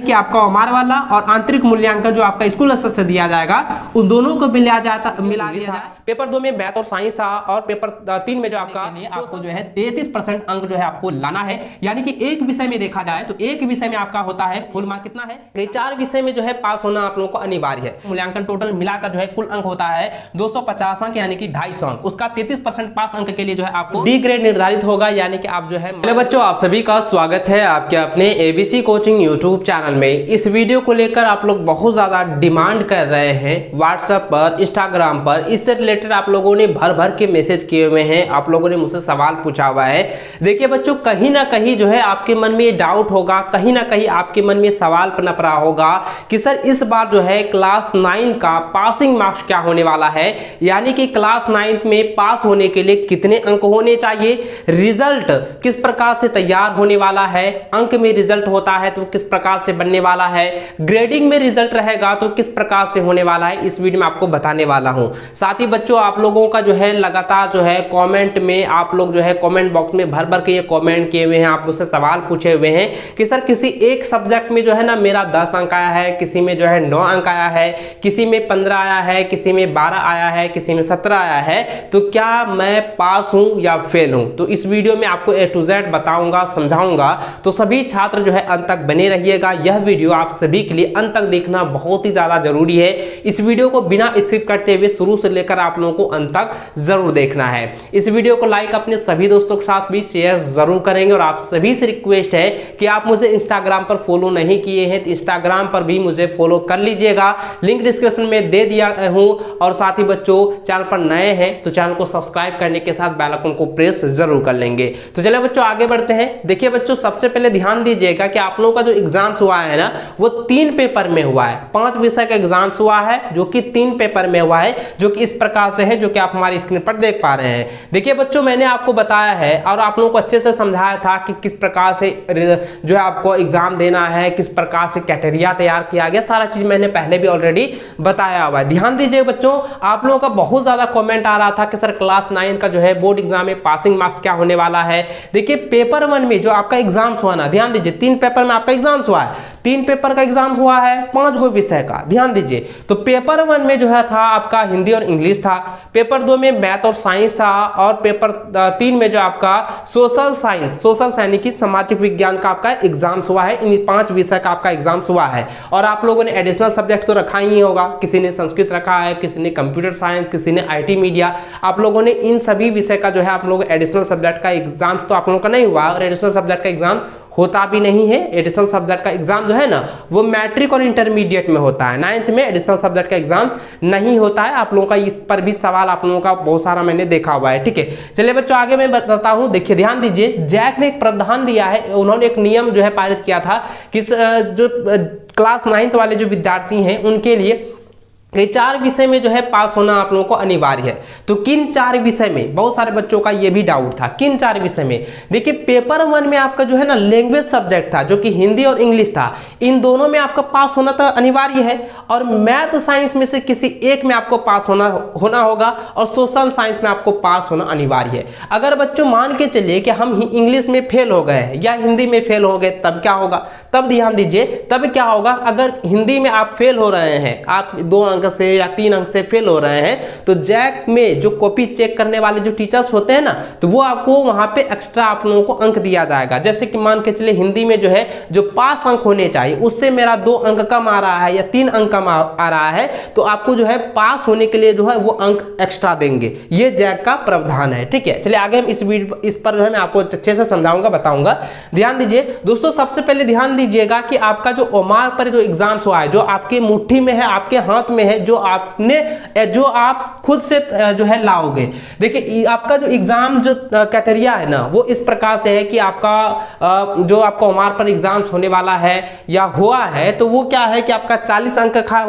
कि आपका ओमार वाला और आंतरिक मूल्यांकन जो आपका स्कूल स्तर से दिया जाएगा उस दोनों को मिला दिया जाए। पेपर 2 में मैथ और साइंस था और पेपर 3 में जो आपको जो है 33% अंक जो है आपको लाना है। यानी कि एक विषय में देखा जाए तो एक विषय में आपका होता है फुल मार्क कितना है, ये 4 विषय में जो है पास होना आप लोगों को अनिवार्य है। मूल्यांकन टोटल मिलाकर जो है कुल अंक होता है 250 अंक यानी कि 250 अंक। उसका 33% पास अंक के लिए जो है आपको डी ग्रेड निर्धारित होगा। यानी कि आप जो है हेलो बच्चों, आप सभी का स्वागत है आपके अपने एबीसी कोचिंग यूट्यूब चैनल में। इस वीडियो को लेकर आप लोग बहुत ज्यादा डिमांड कर रहे हैं व्हाट्सएप पर, इंस्टाग्राम पर। इससे रिलेटेड आप लोगों ने भर भर के मैसेज किए हुए हैं, आप लोगों ने मुझसे सवाल पूछा हुआ है। देखिए बच्चों, कहीं ना कहीं जो है आपके मन में डाउट होगा, कहीं ना कहीं आपके मन में सवाल पनप रहा होगा कि सर इस बार जो है क्लास 9 का पासिंग मार्क्स क्या होने वाला है। यानी कि क्लास 9 में पास होने के लिए कितने अंक होने चाहिए, रिजल्ट किस प्रकार से तैयार होने वाला है, अंक में रिजल्ट होता है तो किस प्रकार से बनने वाला है, ग्रेडिंग में रिजल्ट रहेगा तो किस प्रकार से होने वाला है, इस वीडियो में आपको बताने वाला हूं। साथ ही बच्चों, आप लोगों का जो है लगातार जो है कमेंट में आप लोग जो है कमेंट बॉक्स में भर भर के ये कमेंट किए हुए हैं, आप मुझसे सवाल पूछे हुए हैं कि सर किसी एक सब्जेक्ट में जो है ना मेरा 10 अंक आया है, किसी में जो है 9 अंक आया है, किसी में 15 आया है, किसी में 12 आया है, किसी में 17 आया है, तो क्या मैं पास हूं या फेल हूं। तो इस वीडियो में आपको A to Z बताऊंगा, समझाऊंगा। तो सभी छात्र जो है अंत तक बने रहिएगा। यह वीडियो आप सभी के लिए अंत तक देखना बहुत ही ज्यादा जरूरी है। इस वीडियो को बिना स्किप करते हुए शुरू से लेकर आप लोगों को अंत तक जरूर देखना है। इस वीडियो को लाइक अपने सभी दोस्तों के साथ भी शेयर जरूर करेंगे। और आप सभी से रिक्वेस्ट है कि आप मुझे इंस्टाग्राम पर फॉलो नहीं किए हैं तो इंस्टाग्राम पर भी मुझे फॉलो कर लीजिएगा, लिंक डिस्क्रिप्शन में दे दिया हूं। और साथ ही बच्चों, चैनल पर नए हैं तो चैनल को सब्सक्राइब करने के साथ बेल आइकन को प्रेस जरूर कर लेंगे। तो चलिए बच्चों आगे बढ़ते हैं। देखिए बच्चों, सबसे पहले ध्यान दीजिएगा कि आप लोगों का जो एग्जाम्स हुआ है ना वो 3 पेपर में हुआ है। 5 विषय का एग्जाम्स हुआ है जो कि 3 पेपर में हुआ है, जो कि इस प्रकार से है जो कि आप हमारी स्क्रीन पर देख पा रहे हैं। देखिए बच्चों, मैंने आपको बताया है और आप लोगों को अच्छे से समझाया था कि किस प्रकार से जो है आपको एग्जाम देना है, किस प्रकार से कैटेरिया तैयार किया गया, सारा चीज मैंने पहले भी ऑलरेडी बताया हुआ है। ध्यान दीजिए बच्चों, आप लोगों का बहुत ज्यादा कमेंट आ रहा था कि सर क्लास 9 का जो है बोर्ड एग्जाम में पासिंग मार्क्स क्या होने वाला है। देखिए पेपर 1 में जो आपका एग्जाम हुआ ना, ध्यान दीजिए 3 पेपर में आपका एग्जाम हुआ है, 3 पेपर का एग्जाम हुआ है 5 गो विषय का। ध्यान दीजिए, तो पेपर 1 में जो है था आपका हिंदी और इंग्लिश था, पेपर 2 में मैथ और साइंस था, और पेपर 3 में जो आपका सोशल साइंस यानी कि सामाजिक विज्ञान का आपका एग्जाम हुआ है। इन 5 विषय का आपका एग्जाम हुआ है। और आप लोगों ने एडिशनल सब्जेक्ट तो रखा ही होगा, किसी ने संस्कृत रखा है, किसी ने कंप्यूटर साइंस, किसी ने IT मीडिया। आप लोगों ने इन सभी विषय का जो है आप लोग एडिशनल सब्जेक्ट का एग्जाम तो आप लोगों का नहीं हुआ और एडिशनल सब्जेक्ट का एग्जाम होता भी नहीं है। एडिशनल सब्जेक्ट का एग्जाम जो है ना वो मैट्रिक और इंटरमीडिएट में होता है। 9th में एडिशनल सब्जेक्ट का एग्जाम नहीं होता है। आप लोगों का इस पर भी सवाल आप लोगों का बहुत सारा मैंने देखा हुआ है। ठीक है, चलिए बच्चों आगे मैं बताता हूं। देखिए ध्यान दीजिए, जैक ने एक प्रावधान दिया है, उन्होंने एक नियम जो है पारित किया था कि जो क्लास 9th वाले जो विद्यार्थी हैं उनके लिए ये 4 विषय में जो है पास होना आप लोगों को अनिवार्य है। तो किन 4 विषय में, बहुत सारे बच्चों का ये भी डाउट था, किन 4 विषय में। देखिए पेपर 1 में आपका जो है ना लैंग्वेज सब्जेक्ट था जो कि हिंदी और इंग्लिश था, इन दोनों में आपका पास होना तो अनिवार्य है। और मैथ साइंस में से किसी एक में आपको पास होना होगा और सोशल साइंस में आपको पास होना अनिवार्य है। अगर बच्चों मान के चलिए कि हम इंग्लिश में फेल हो गए या हिंदी में फेल हो गए, तब क्या होगा, तब ध्यान दीजिए, तब क्या होगा। अगर हिंदी में आप फेल हो रहे हैं, आप 2 अंक से या 3 अंक से फेल हो रहे हैं, तो जैक में जो कॉपी चेक करने वाले जो टीचर्स होते हैं ना, तो वो आपको वहां पे एक्स्ट्रा आप लोगों को अंक दिया जाएगा। जैसे कि मान के चलिए हिंदी में जो है जो पास अंक होने चाहिए उससे मेरा 2 अंक कम आ रहा है या 3 अंक कम आ रहा है, तो आपको जो है पास होने के लिए जो है वो अंक एक्स्ट्रा देंगे। ये जैक का प्रावधान है। ठीक है, चलिए आगे हम इस पर जो है मैं आपको अच्छे से समझाऊंगा, बताऊंगा। ध्यान दीजिए दोस्तों, सबसे पहले ध्यान दीजिएगा कि आपका जो ओमार पर जो एग्जाम हुआ है, जो आपके मुट्ठी में है, आपके हाथ में है, जो आप खुद से जो है लाओगे। देखिए आपका जो एग्जाम जो कैटेरिया है ना वो इस प्रकार से है कि आपका जो आपका ओमार पर एग्जाम होने वाला है या हुआ है, तो वो क्या है कि आपका 40 अंक का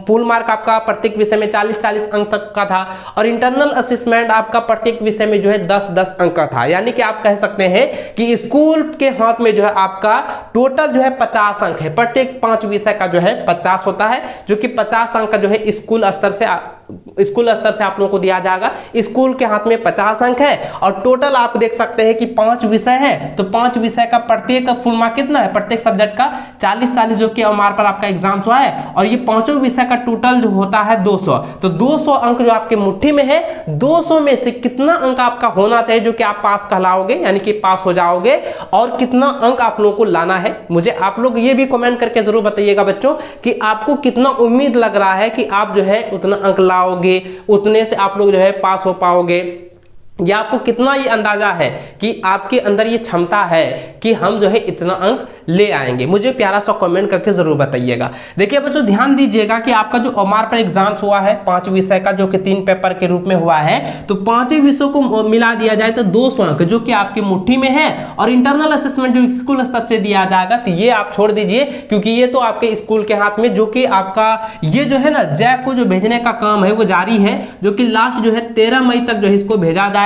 फुल मार्क आपका प्रत्येक विषय में 40 अंक तक का था। और इंटरनल असेसमेंट आपका प्रत्येक विषय में जो है 10 अंक का था। यानी कि आप कह सकते हैं कि स्कूल के हाथ में जो है आपका टोटल जो है 50 अंक है। प्रत्येक 5 विषय का जो है 50 होता है, जो कि 50 अंक का जो है स्कूल स्तर से स्कूल स्तर से आप लोगों को दिया जाएगा। स्कूल के हाथ में 50 अंक है और टोटल आप देख सकते हैं कि 5 विषय है, तो 5 विषय का प्रत्येक फुल मार्क कितना है, प्रत्येक सब्जेक्ट का 40-40 जो कि ओमार पर आपका एग्जाम हुआ है, और ये पांचों विषय का टोटल जो होता है 200। तो 200 अंक जो आपके मुट्ठी में है, 200 में से कितना अंक आपका होना चाहिए जो कि आप पास कहलाओगे, यानी कि पास हो जाओगे, और कितना अंक आप लोगों को लाना है। मुझे आप लोग ये भी कमेंट करके जरूर बताइएगा बच्चों कि आपको कितना उम्मीद लग रहा है कि आप जो है उतना अंक लाओगे, उतने से आप लोग जो है पास हो पाओगे, या आपको कितना ये अंदाजा है कि आपके अंदर ये क्षमता है कि हम जो है इतना अंक ले आएंगे। मुझे प्यारा सा कमेंट करके जरूर बताइएगा। देखिए बच्चों ध्यान दीजिएगा कि आपका जो ओमार पर एग्जाम्स हुआ है 5 विषय का, जो कि 3 पेपर के रूप में हुआ है, तो 5 विषयों को मिला दिया जाए तो 200 अंक जो कि आपकी मुट्ठी में है, और इंटरनल असेसमेंट जो स्कूल स्तर से दिया जाएगा तो ये आप छोड़ दीजिए, क्योंकि ये तो आपके स्कूल के हाथ में, जो कि आपका ये जो है ना जैक को जो भेजने का काम है वो जारी है, जो कि लास्ट जो है 13 मई तक जो है इसको भेजा जाएगा।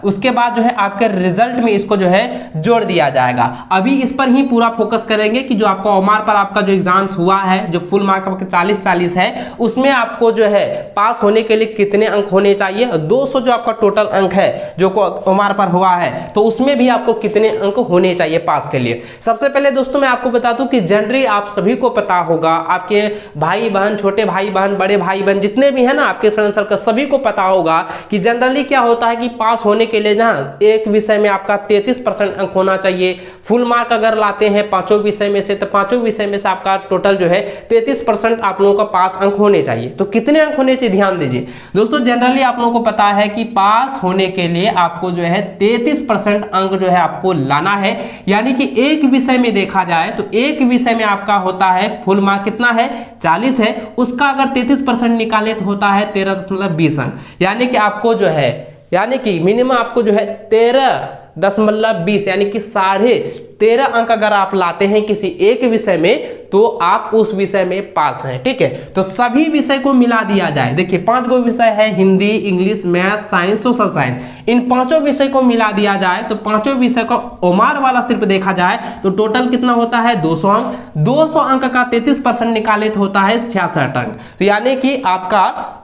उसके बाद जो है आपके रिजल्ट में इसको जो है जोड़ दिया जाएगा। अभी इस पर ही पूरा फोकस करेंगे कि जो आपका ओमार पर आपका जो एग्जाम्स हुआ है, जो फुल मार्क आपके 40-40 है, उसमें आपको जो है पास होने के लिए कितने अंक होने चाहिए, 200 जो आपका टोटल अंक है जो ओमार पर हुआ है, तो उसमें भी आपको कितने अंक होने चाहिए पास के लिए। सबसे पहले दोस्तों मैं आपको बता दूं कि जनरली आप सभी को पता होगा, आपके भाई बहन, छोटे भाई बहन, बड़े भाई बहन जितने भी है ना आपके फ्रेंड सर्कल, सभी को पता होगा कि जनरली क्या होता है कि पास होने के लिए ना एक विषय में आपका 33% अंक होना चाहिए। फुल मार्क अगर लाते हैं 5 विषय में से, तो 5 विषय में से आपका टोटल जो है 33% आप लोगों का पास अंक होने चाहिए। तो कितने अंक होने चाहिए ध्यान दीजिए दोस्तों। जनरली आप लोगों को पता है कि पास होने के लिए आपको जो है 33% अंक जो है आपको लाना है, यानी कि एक विषय में देखा जाए तो एक विषय में आपका होता है फुल मार्क कितना है, 40 है, उसका अगर 33% निकाले तो होता है 13.20 अंक, यानी कि आपको जो है, यानी कि मिनिमम आपको जो है 13.20 यानी कि 13.5 अंक अगर आप लाते हैं किसी एक विषय में, तो आप उस विषय में पास हैं। ठीक है, तो सभी विषय को मिला दिया जाए। देखिए 5 गो विषय है, Hindi, English, math, science, social science, इन 5 विषय को मिला दिया जाए तो 5 विषय का ओमार वाला सिर्फ देखा जाए तो टोटल कितना होता है 200 अंक। 200 अंक का 33% निकाले तो होता है 66 अंक। तो यानी कि आपका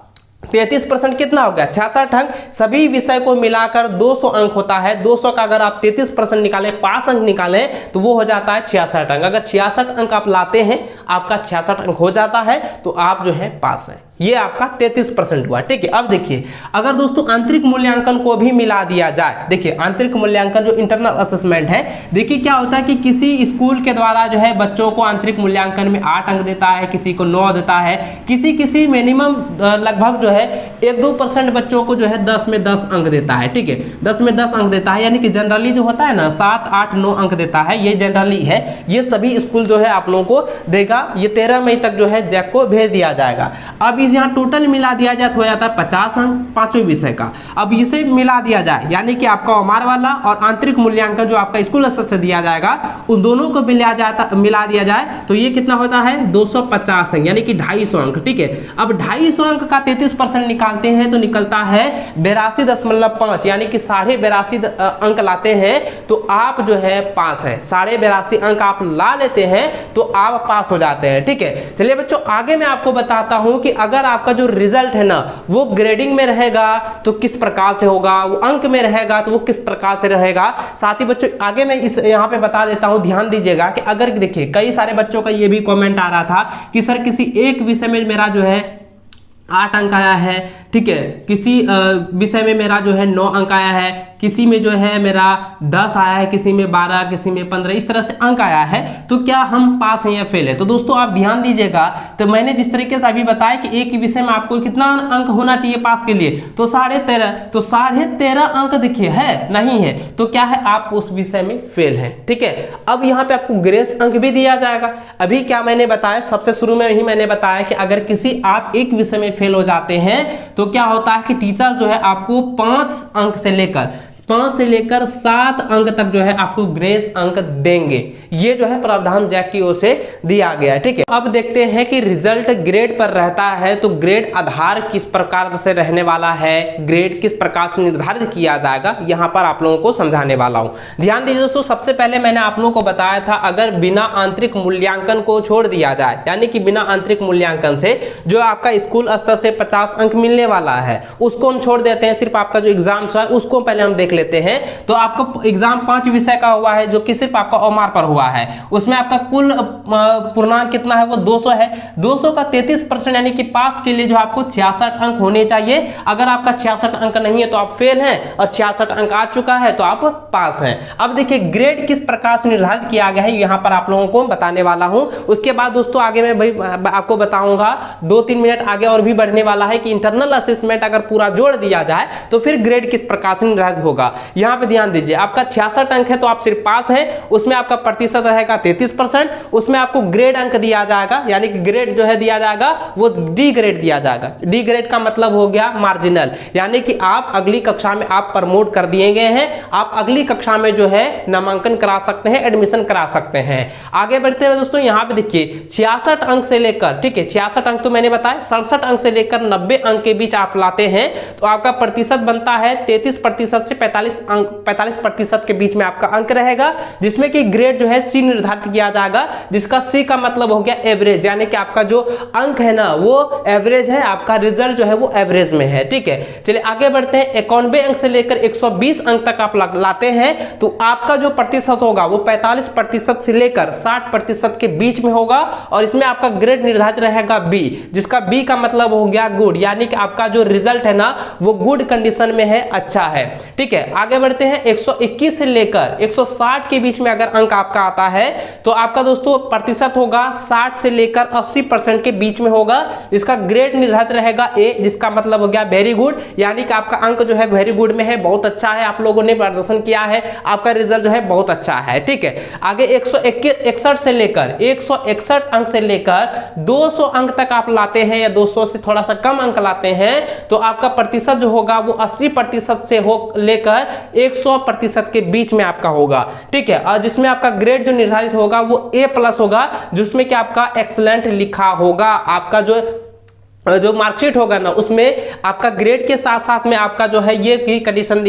33% कितना हो गया, 66 अंक। सभी विषय को मिलाकर 200 अंक होता है। 200 का अगर आप 33% निकालें, पास अंक निकालें, तो वो हो जाता है 66 अंक। अगर 66 अंक आप लाते हैं, आपका 66 अंक हो जाता है, तो आप जो है पास हैं। ये आपका 33% हुआ। ठीक है, अब देखिए अगर दोस्तों आंतरिक मूल्यांकन को भी मिला दिया जाए, देखिए आंतरिक मूल्यांकन जो इंटरनल असेसमेंट है, देखिए क्या होता है कि किसी स्कूल के द्वारा जो है बच्चों को आंतरिक मूल्यांकन में 8 अंक देता है, किसी को 9 देता है, किसी मिनिमम लगभग जो है 1-2% बच्चों को जो है 10 में 10 अंक देता है। ठीक है, 10 में 10 अंक देता है, यानी कि जनरली जो होता है ना 7, 8, 9 अंक देता है, ये जनरली है। ये सभी स्कूल जो है आप लोगों को देगा। ये 13 मई तक जो है जैक को भेज दिया जाएगा। अब यहाँ टोटल मिला दिया जाए तो हो जाता है 50 अंक 5 विषय का। अब इसे मिला दिया जाए, यानी कि आपका ओमार वाला और आंतरिक मूल्यांकन जो आपका स्कूल स्तर से दिया जाएगा, उस दोनों को मिला दिया जाए तो ये कितना होता है 250 अंक, यानी कि 250 अंक। ठीक है, अब 250 अंक का 33% निकालते हैं तो निकलता है 82.5, यानी कि 82.5 अंक लाते हैं तो आप जो है पास है। 82.5 अंक आप ला लेते हैं तो आप पास हो जाते हैं। ठीक है, चलिए बच्चों आगे मैं आपको बताता हूं कि अगर आपका जो रिजल्ट है ना वो ग्रेडिंग में रहेगा तो किस प्रकार से होगा, वो अंक में रहेगा तो वो किस प्रकार से रहेगा। साथ ही बच्चों आगे मैं इस यहाँ पे बता देता हूँ, ध्यान दीजिएगा कि अगर देखिए कई सारे बच्चों का ये भी कमेंट आ रहा था कि सर किसी एक विषय में मेरा जो है 8 अंक आया है, ठीक है, किसी विषय में मेरा जो है 9 अंक आया है, किसी में जो है मेरा 10 आया है, किसी में 12, किसी में 15, इस तरह से अंक आया है, तो क्या हम पास हैं या फेल है। तो दोस्तों आप ध्यान दीजिएगा, तो मैंने जिस तरीके से अभी बताया कि एक ही विषय में आपको कितना अंक होना चाहिए पास के लिए, तो 13.5, तो 13.5 अंक देखिए है नहीं है, तो क्या है आप उस विषय में फेल हैं। ठीक है, अब यहाँ पे आपको ग्रेस अंक भी दिया जाएगा। अभी क्या मैंने बताया, सबसे शुरू में ही मैंने बताया कि अगर किसी आप एक विषय में फेल हो जाते हैं तो क्या होता है कि टीचर जो है आपको 5 अंक से लेकर 5 से लेकर 7 अंक तक जो है आपको ग्रेस अंक देंगे। ये जो है प्रावधान जैक की ओर से दिया गया है, ठीक है। अब देखते हैं कि रिजल्ट ग्रेड पर रहता है तो ग्रेड आधार किस प्रकार से रहने वाला है, ग्रेड किस प्रकार से निर्धारित किया जाएगा, यहां पर आप लोगों को समझाने वाला हूं। ध्यान दीजिए दोस्तों, सबसे पहले मैंने आप लोगों को बताया था अगर बिना आंतरिक मूल्यांकन को छोड़ दिया जाए, यानी कि बिना आंतरिक मूल्यांकन से जो आपका स्कूल स्तर से 50 अंक मिलने वाला है उसको हम छोड़ देते हैं, सिर्फ आपका जो एग्जाम है उसको पहले हम देख लेते हैं। तो आपका एग्जाम 5 विषय का हुआ है जो कि सिर्फ आपका ओमार पर हुआ है, उसमें आपका कुल पूर्णांक कितना है वो 200 है। 200 का 33% यानी कि पास के लिए जो आपको 66 अंक होने चाहिए। अगर आपका 66 अंक नहीं है तो आप फेल हैं, और 66 अंक आ चुका है तो आप पास हैं। अब देखिए ग्रेड किस प्रकार से निर्धारित किया गया है यहां पर आप लोगों को बताने वाला हूं। उसके बाद दोस्तों आगे मैं भाई आपको बताऊंगा, 2-3 मिनट आगे और भी बढ़ने वाला है कि इंटरनल असेसमेंट अगर पूरा जोड़ दिया जाए तो फिर ग्रेड किस प्रकार से निर्धारित होगा। यहां पे ध्यान दीजिए, आपका 66 अंक है तो आप सिर्फ पास है, उसमें आपका प्रतिशत रहेगा 33%, उसमें आपको ग्रेड अंक दिया जाएगा, यानी कि ग्रेड जो है दिया जाएगा वो डी ग्रेड दिया जाएगा। डी ग्रेड का मतलब हो गया मार्जिनल, यानी कि आप अगली कक्षा में आप प्रमोट कर दिए गए हैं, आप अगली कक्षा में जो है नामांकन करा सकते हैं, एडमिशन करा सकते हैं। आगे बढ़ते हुए दोस्तों यहां पे देखिए 66 अंक से लेकर, ठीक है 66 अंक तो मैंने बताया, 67 अंक से लेकर 90 अंक के बीच आप लाते हैं तो आपका प्रतिशत बनता है 33% से 45% के बीच में आपका अंक रहेगा, जिसमें कि ग्रेड जो है सी निर्धारित किया जाएगा, जिसका सी का मतलब हो गया एवरेज, यानी कि आपका जो अंक है ना वो एवरेज है, आपका रिजल्ट जो है वो एवरेज में है, ठीक है। चलिए आगे बढ़ते हैं, 91 अंक से लेकर 120 अंक तक आप लाते हैं तो आपका जो प्रतिशत होगा वो 45% से लेकर 60% के बीच में होगा, और इसमें आपका ग्रेड निर्धारित रहेगा बी, जिसका बी का मतलब हो गया गुड, यानी कि आपका जो रिजल्ट है ना वो गुड कंडीशन में है, अच्छा है, ठीक है। आगे बढ़ते हैं, 121 से लेकर 160 के बीच में अगर अंक आपका आता है तो आपका दोस्तों प्रतिशत होगा 60 से लेकर 80% के बीच में होगा, जिसका ग्रेड निर्धारित रहेगा ए, जिसका मतलब हो गया वेरी गुड, यानी कि आपका अंक जो है वेरी गुड में है, बहुत अच्छा है, आप लोगों ने प्रदर्शन किया है, आपका रिजल्ट जो है बहुत अच्छा है, ठीक है। आगे 161 से लेकर 161 अंक से लेकर 200 अंक तक आप लाते हैं, या 200 से थोड़ा सा कम अंक लाते हैं तो आपका प्रतिशत जो होगा वो 80% से हो लेकर 100% के बीच में आपका होगा, ठीक है। और जिसमें आपका ग्रेड जो निर्धारित होगा वो A+ होगा, जिसमें कि आपका एक्सीलेंट लिखा होगा, आपका जो मार्कशीट होगा ना उसमें आपका ग्रेड के साथ साथ में आपका जो है ये भी कंडीशन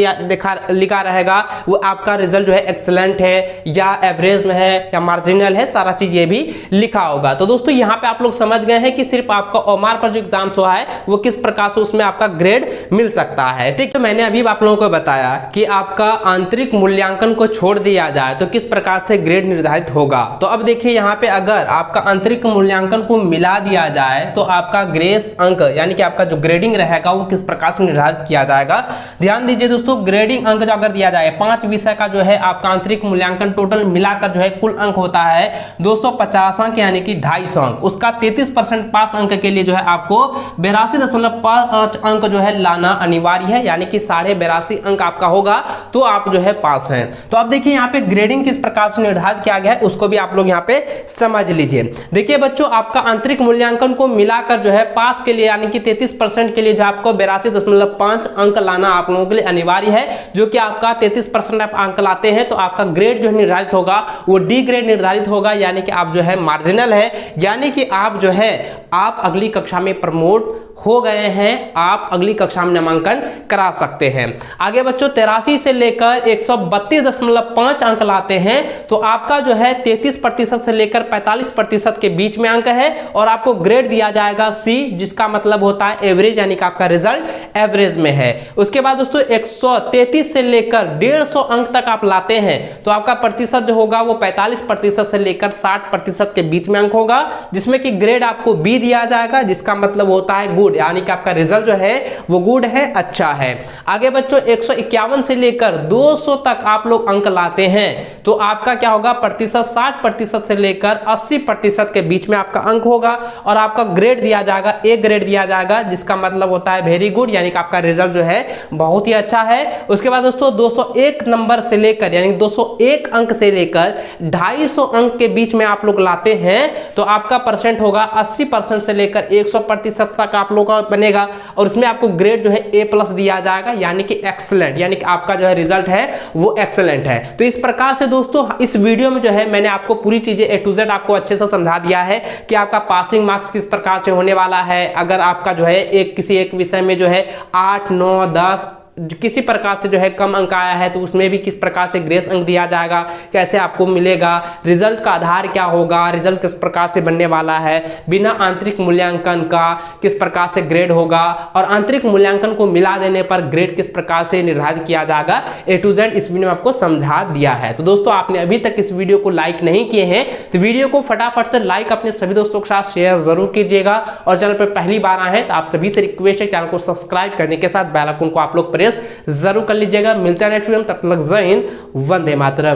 लिखा रहेगा, वो आपका रिजल्ट जो है एक्सीलेंट है या एवरेज में है या मार्जिनल है, सारा चीज ये भी लिखा होगा। तो दोस्तों यहाँ पे आप लोग समझ गए हैं कि सिर्फ आपका ओमार पर जो एग्जाम्स हुआ है वो किस प्रकार से उसमें आपका ग्रेड मिल सकता है, ठीक। तो मैंने अभी आप लोगों को बताया कि आपका आंतरिक मूल्यांकन को छोड़ दिया जाए तो किस प्रकार से ग्रेड निर्धारित होगा। तो अब देखिए यहाँ पे अगर आपका आंतरिक मूल्यांकन को मिला दिया जाए तो आपका ग्रेस अंक यानी कि आपका जो ग्रेडिंग रहेगा वो किस प्रकार से निर्धारित किया जाएगा। ध्यान दीजिए दोस्तों, ग्रेडिंग अंक जो अगर दिया जाए 5 विषय का जो है आपका आंतरिक मूल्यांकन टोटल मिलाकर जो है कुल अंक होता है 250 अंक, यानी कि 250 अंक। उसका 33% पास अंक के लिए जो है आपको 82.5 अंक जो है लाना अनिवार्य है, यानी कि 82.5 अंक आपका होगा तो आप जो है पास हैं। तो अब देखिए यहाँ पे ग्रेडिंग किस प्रकार से निर्धारित किया गया है उसको भी आप लोग यहाँ पे समझ लीजिए। देखिए बच्चों, आपका आंतरिक मूल्यांकन को मिलाकर जो है पास के लिए यानी कि 33% के लिए जो आपको 82.5 अंक लाना आप लोगों के लिए अनिवार्य है, जो कि आपका 33% आप अंक लाते हैं तो आपका ग्रेड जो निर्धारित होगा वो डी ग्रेड निर्धारित होगा, यानी कि आप जो है मार्जिनल है, यानी कि आप जो है आप अगली कक्षा में प्रमोट हो गए हैं, आप अगली कक्षा में नामांकन करा सकते हैं। आगे बच्चों 83 से लेकर 132.5 अंक लाते हैं तो आपका जो है 33% से लेकर 45% के बीच में अंक है, और आपको ग्रेड दिया जाएगा सी, जिसका मतलब होता है एवरेज, यानी कि आपका रिजल्ट एवरेज में है। उसके बाद दोस्तों 133 से लेकर 150 अंक तक आप लाते हैं तो आपका प्रतिशत जो होगा वो 45% से लेकर 60% के बीच में अंक होगा, जिसमें कि ग्रेड आपको बी दिया जाएगा, जिसका मतलब होता है गुड, यानी कि आपका रिजल्ट जो है वो गुड है, अच्छा है। आगे बच्चों 151 से लेकर 200 तक आप लोग अंक लाते हैं तो आपका क्या होगा, प्रतिशत 60% से लेकर 80% के बीच में आपका अंक होगा, और आपका ग्रेड दिया जाएगा एक ग्रेड दिया जाएगा, जिसका मतलब होता है वेरी गुड, यानी कि आपका रिजल्ट जो है बहुत ही अच्छा है। उसके बाद दोस्तों 201 नंबर से लेकर यानी 201 अंक से लेकर 250 अंक के बीच में आप लोग लाते हैं तो आपका परसेंट होगा 80% से लेकर 100% तक आप लोग का बनेगा, और उसमें आपको ग्रेड जो है A+ दिया जाएगा, यानी कि एक्सीलेंट, यानी कि आपका जो है रिजल्ट है वो एक्सीलेंट है। तो इस प्रकार से दोस्तों इस वीडियो में जो है मैंने आपको पूरी चीजें A to Z आपको अच्छे से समझा दिया है कि आपका पासिंग मार्क्स किस प्रकार से होने वाला है। अगर आपका जो है किसी एक विषय में जो है 8, 9, 10 किसी प्रकार से जो है कम अंक आया है तो उसमें भी किस प्रकार से ग्रेस अंक दिया जाएगा, कैसे आपको मिलेगा, रिजल्ट का आधार क्या होगा, रिजल्ट किस प्रकार से बनने वाला है, बिना आंतरिक मूल्यांकन का किस प्रकार से ग्रेड होगा, और आंतरिक मूल्यांकन को मिला देने पर ग्रेड किस प्रकार से निर्धारित किया जाएगा, A to Z इस वीडियो में आपको समझा दिया है। तो दोस्तों आपने अभी तक इस वीडियो को लाइक नहीं किए हैं तो वीडियो को फटाफट से लाइक अपने सभी दोस्तों के साथ शेयर जरूर कीजिएगा, और चैनल पर पहली बार आए हैं तो आप सभी से रिक्वेस्ट है चैनल को सब्सक्राइब करने के साथ बेल आइकन को आप लोग प्रेस जरूर कर लीजिएगा। मिलते हैं नेक्स्ट वीडियो में, तब तक जय हिंद, वंदे मातरम।